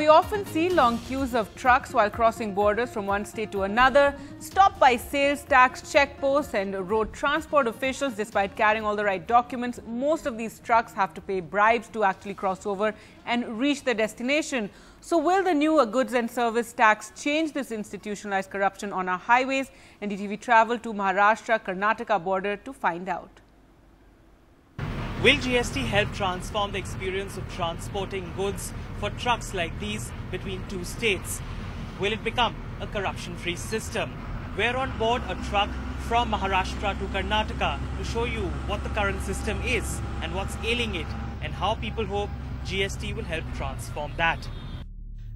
we often see long queues of trucks while crossing borders from one state to another, stopped by sales tax checkposts and road transport officials. Despite carrying all the right documents, most of these trucks have to pay bribes to actually cross over and reach their destination. So will the new goods and service tax change this institutionalized corruption on our highways? NDTV traveled to Maharashtra-Karnataka border to find out. Will GST help transform the experience of transporting goods for trucks like these between two states? Will it become a corruption-free system? We're on board a truck from Maharashtra to Karnataka to show you what the current system is and what's ailing it and how people hope GST will help transform that.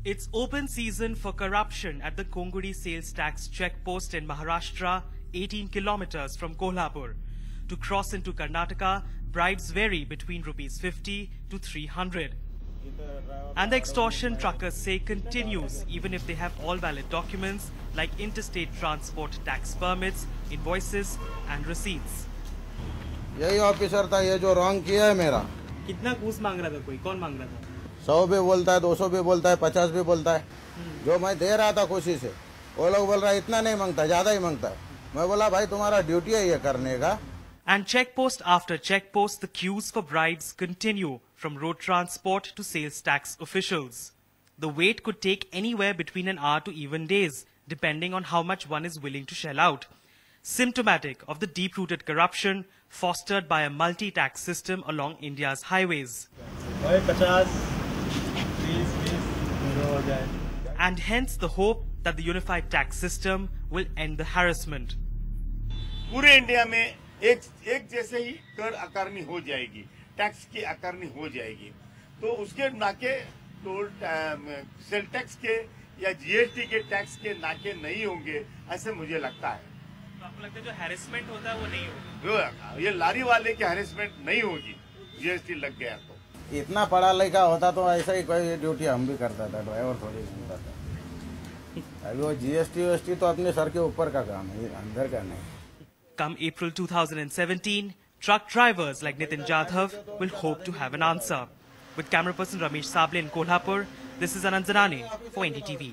It's open season for corruption at the Kongudi sales tax checkpost in Maharashtra, 18 kilometers from Kolhapur. To cross into Karnataka, bribes vary between Rs 50 to 300. And the extortion, truckers say, continues even if they have all valid documents like interstate transport tax permits, invoices and receipts. यही officer था ये जो wrong किया है मेरा. कितना घूस मांग रहा था? कोई कौन मांग रहा था? 100 भी बोलता है, 200 भी बोलता है, 50 भी बोलता है. जो मैं दे रहा था खुशी से, वो लोग बोल रहा है इतना नहीं मांगता, ज्यादा ही मांगता है. मैं बोला भाई तुम्हारा ड्यूटी है ये करने का. And checkpost after checkpost, the queues for bribes continue from road transport to sales tax officials. The wait could take anywhere between an hour to even days, depending on how much one is willing to shell out. Symptomatic of the deep-rooted corruption fostered by a multi-tax system along India's highways. And hence the hope that the unified tax system will end the harassment. पूरे India में एक जैसे ही कर अकारनी हो जाएगी, tax की अकारनी हो जाएगी, तो उसके नाके टोल सेल टैक्स के या जीएसटी के टैक्स के नाके नहीं होंगे, ऐसे मुझे लगता है. तो आपको लगता है जो हैरेसमेंट होता है वो नहीं होगा? ये लारी वाले की हैरेसमेंट नहीं होगी, जीएसटी लग गया तो. इतना पढ़ा लिखा होता तो ऐसा ही कोई ड्यूटी हम भी करता था, ड्राइवर थोड़ी घूमता था. अभी वो जीएसटी तो अपने सर के ऊपर का काम है, अंदर का नहीं. Come April 2017, truck drivers like Nitin Jadhav will hope to have an answer. With camera person Ramesh Sable in Kolhapur, this is Anand Zanane for NDTV.